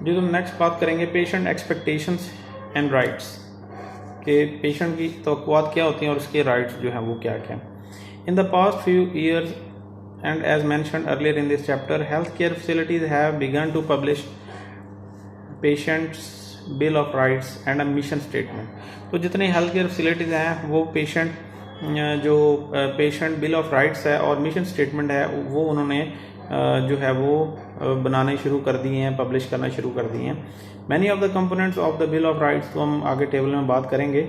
जो हम नेक्स्ट बात करेंगे पेशेंट एक्सपेक्टेशंस एंड राइट्स, कि पेशेंट की तवक्कुआत क्या होती हैं और उसके राइट्स जो हैं वो क्या क्या हैं। In the past few years and as mentioned earlier in this chapter, health care facilities have begun to publish patients bill of rights and a mission statement. तो जितनी हेल्थ केयर फैसिलिटीज़ हैं वो जो पेशेंट बिल ऑफ राइट्स है और mission statement है वो उन्होंने जो है वो बनाने शुरू कर दिए हैं, पब्लिश करना शुरू कर दिए हैं। Many of the components of the bill of rights, तो हम आगे टेबल में बात करेंगे,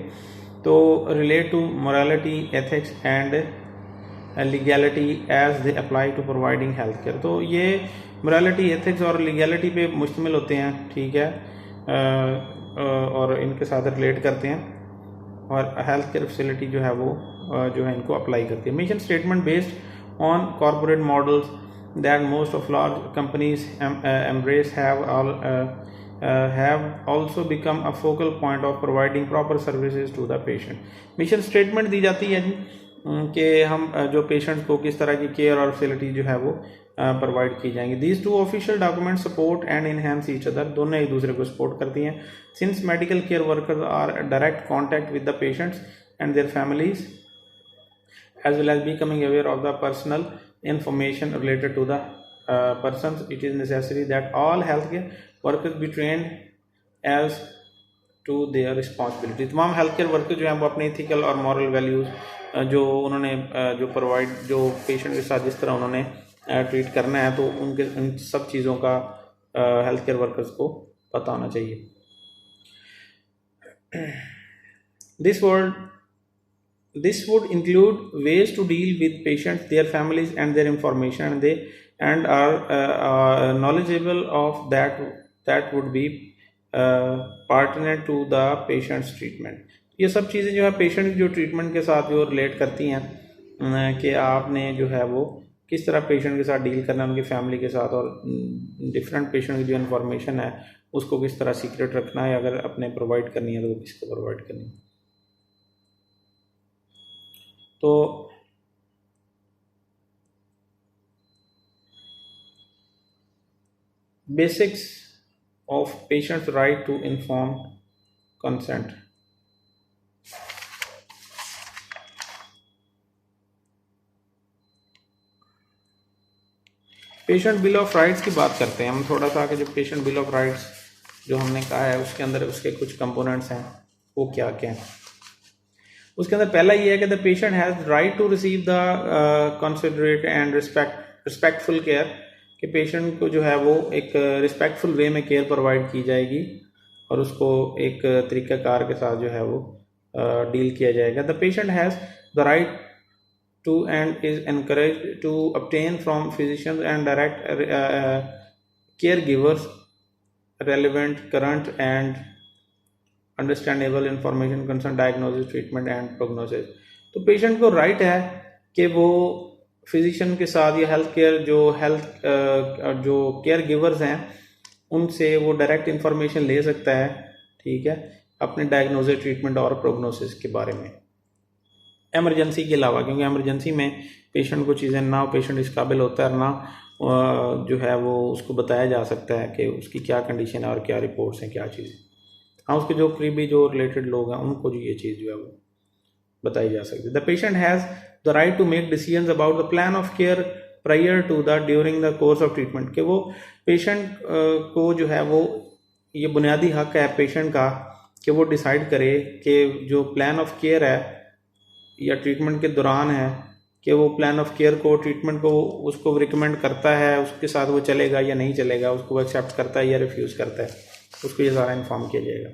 तो relate to morality, ethics and legality as they apply to providing health care. तो ये मोरालिटी, एथिक्स और लीगैलिटी पे मुश्तमिल होते हैं, ठीक है, और इनके साथ रिलेट करते हैं और हेल्थ केयर फैसिलिटी जो है वो जो है इनको अप्लाई करती है। Mission statement based on corporate models that most of large companies embrace have also become a focal point of providing proper services to the patient। Mission statement दी जाती है जी कि हम जो पेशेंट्स को किस तरह की केयर और फैसिलिटी जो है वो प्रोवाइड की जाएंगी। These two official document support and enhance each other, दोनों एक दूसरे को सपोर्ट करती हैं। Since medical care workers are direct contact with the patients and their families as well as becoming aware of the personal information related to the persons, it is necessary that all healthcare workers be trained as to their responsibility। तमाम health care worker जो हैं वो अपने ethical और moral values जो उन्होंने जो provide, जो पेशेंट के साथ जिस तरह उन्होंने ट्रीट करना है, तो उनके उन सब चीज़ों का हेल्थ केयर वर्कर्स को पता होना चाहिए। This would include ways to deal with patients, their families, and their information, and they are knowledgeable of that would be pertinent to the patient's treatment। ये सब चीज़ें जो है पेशेंट की जो ट्रीटमेंट के साथ जो रिलेट करती हैं कि आपने जो है वो किस तरह पेशेंट के साथ डील करना है, उनकी फैमिली के साथ, और डिफरेंट पेशेंट की जो इन्फॉर्मेशन है उसको किस तरह सीक्रेट रखना है, अगर अपने प्रोवाइड करनी है तो किसको प्रोवाइड करनी है। तो basics of patients right to inform consent. Patient bill of rights की बात करते हैं हम थोड़ा सा, कि जो पेशेंट बिल ऑफ राइट्स जो हमने कहा है उसके अंदर उसके कुछ कंपोनेंट्स हैं वो क्या क्या हैं। उसके अंदर पहला ये है कि the patient has right to receive the considerate and respectful care, कि पेशेंट को जो है वो एक रिस्पेक्टफुल वे में केयर प्रोवाइड की जाएगी और उसको एक तरीक़ाकार के साथ जो है वो डील किया जाएगा। The patient has the right to and is encouraged to obtain from physicians and direct caregivers relevant, current and understandable information concerning diagnosis, treatment and prognosis। तो पेशेंट को राइट है कि वो फिजिशियन के साथ या हेल्थ जो केयर गिवर्स हैं उनसे वो डायरेक्ट इंफॉर्मेशन ले सकता है, ठीक है, अपने डायग्नोसिस, ट्रीटमेंट और प्रोग्नोसिस के बारे में, एमरजेंसी के अलावा, क्योंकि एमरजेंसी में पेशेंट को चीज़ें ना पेशेंट इस काबिल होता है ना जो है वो उसको बताया जा सकता है कि उसकी क्या कंडीशन है और क्या रिपोर्ट्स हैं, क्या चीज़ें। हाँ, उसके जो करीबी जो रिलेटेड लोग हैं उनको जो ये चीज़ जो है वो बताई जा सकती है। The patient has the right to make decisions about the plan of care prior to the during the course of treatment, कि वो पेशेंट को जो है वो ये बुनियादी हक है पेशेंट का कि वो डिसाइड करे कि जो प्लान ऑफ केयर है या ट्रीटमेंट के दौरान है कि वो प्लान ऑफ केयर को, ट्रीटमेंट को उसको रिकमेंड करता है, उसके साथ वो चलेगा या नहीं चलेगा, उसको एक्सेप्ट करता है या रिफ्यूज़ करता है, उसको ये सारा इन्फॉर्म किया जाएगा।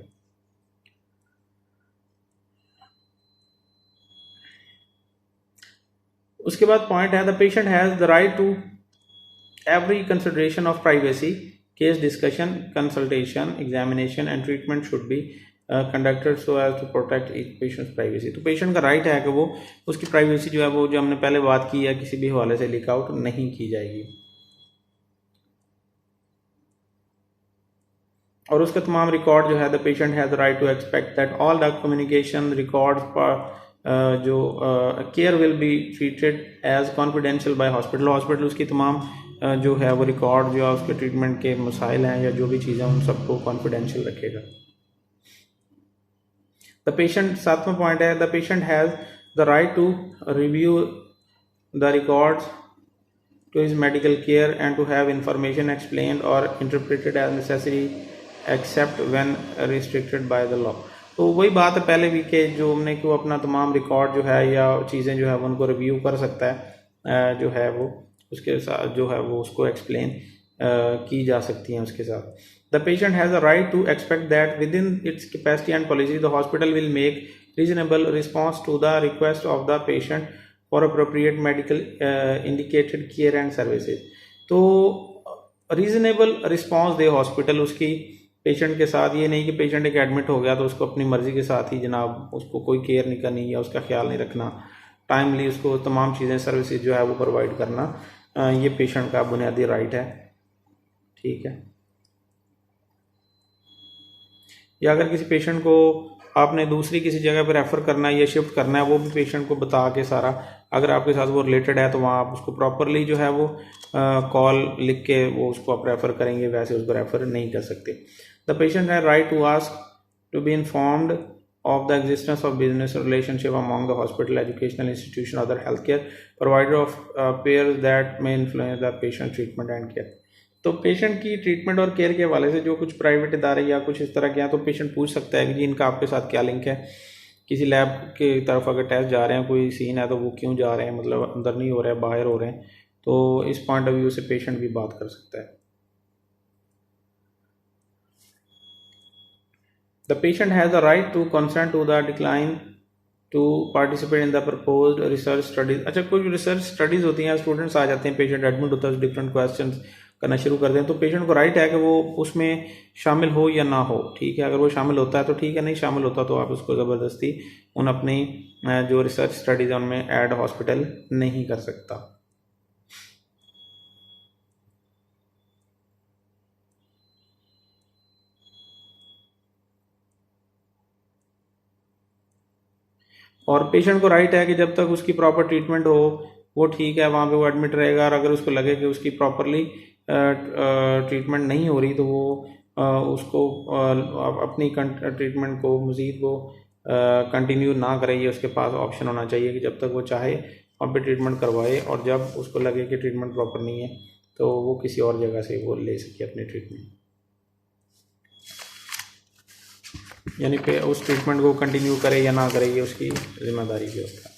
उसके बाद पॉइंट है the patient has the right to every consideration of privacy, case discussion, consultation, examination and treatment should be conducted so as to protect each patients privacy. तो पेशेंट का राइट है कि वो उसकी प्राइवेसी जो है वो जो हमने पहले बात की है किसी भी हवाले से लीक आउट नहीं की जाएगी, और उसका तमाम रिकॉर्ड जो है the patient has the right to expect that all the communication records जो care will be treated as confidential by hospital. Hospital उसकी तमाम जो है वो रिकॉर्ड जो है उसके ट्रीटमेंट के मसाइल हैं या जो भी चीज़ें उन सबको कॉन्फिडेंशियल रखेगा। द पेशेंट, 7वां पॉइंट है, the patient has the right to review the records to his medical care and to have information explained or interpreted as necessary except when restricted by the law। तो वही बात है पहले भी कि जो हमने को अपना तमाम रिकॉर्ड जो है या चीज़ें जो है वो उनको रिव्यू कर सकता है, जो है वो उसके साथ जो है वो उसको एक्सप्लेन की जा सकती हैं उसके साथ। The patient has a right to expect that within its capacity and policy the hospital will make reasonable response to the request of the patient for appropriate medical indicated care and services. तो reasonable response दे hospital उसकी patient के साथ। ये नहीं कि patient एक admit हो गया तो उसको अपनी मर्ज़ी के साथ ही जनाब उसको कोई केयर नहीं करनी या उसका ख्याल नहीं रखना, टाइमली उसको तमाम चीज़ें सर्विसेज जो है वो प्रोवाइड करना, ये पेशेंट का बुनियादी राइट है। ठीक है। या अगर किसी पेशेंट को आपने दूसरी किसी जगह पर रेफ़र करना है या शिफ्ट करना है, वो भी पेशेंट को बता के सारा, अगर आपके साथ वो रिलेटेड है तो वहाँ आप उसको प्रॉपरली जो है वो कॉल लिख के वो उसको आप रेफ़र करेंगे, वैसे उसको रेफ़र नहीं कर सकते। द पेशेंट है right to ask to be informed of the existence of business relationship among the hospital, educational institution, other healthcare provider of pairs that may influence the patient treatment and care। तो patient की treatment और care के हवाले से जो कुछ private इदारे या कुछ इस तरह के हैं तो पेशेंट पूछ सकता है कि जी इनका आपके साथ क्या लिंक है, किसी लैब के तरफ अगर टेस्ट जा रहे हैं, कोई सीन है तो वो क्यों जा रहे हैं, मतलब अंदर नहीं हो रहे हैं बाहर हो रहे हैं, तो इस पॉइंट ऑफ व्यू से पेशेंट भी बात कर सकता है। The patient has the right to consent to the decline to participate in the proposed research studies। अच्छा, कोई रिसर्च स्टडीज़ होती हैं, स्टूडेंट्स आ जाते हैं, पेशेंट एडमिट होता है, डिफरेंट क्वेश्चंस करना शुरू कर दें, तो पेशेंट को राइट है कि वो उसमें शामिल हो या ना हो। ठीक है, अगर वो शामिल होता है तो ठीक है, नहीं शामिल होता तो आप उसको ज़बरदस्ती उन अपनी जो रिसर्च स्टडीज़ है उनमें ऐड हॉस्पिटल नहीं कर सकता। और पेशेंट को राइट है कि जब तक उसकी प्रॉपर ट्रीटमेंट हो वो ठीक है, वहाँ पे वो एडमिट रहेगा, और अगर उसको लगे कि उसकी प्रॉपरली ट्रीटमेंट नहीं हो रही तो वो उसको अपनी ट्रीटमेंट को मज़ीद वो कंटिन्यू ना करे। ये उसके पास ऑप्शन होना चाहिए कि जब तक वो चाहे वहाँ पे ट्रीटमेंट करवाए, और जब उसको लगे कि ट्रीटमेंट प्रॉपर नहीं है तो वो किसी और जगह से वो ले सके अपनी ट्रीटमेंट, यानी पे उस ट्रीटमेंट को कंटिन्यू करे या ना करे, ये उसकी जिम्मेदारी भी होता है।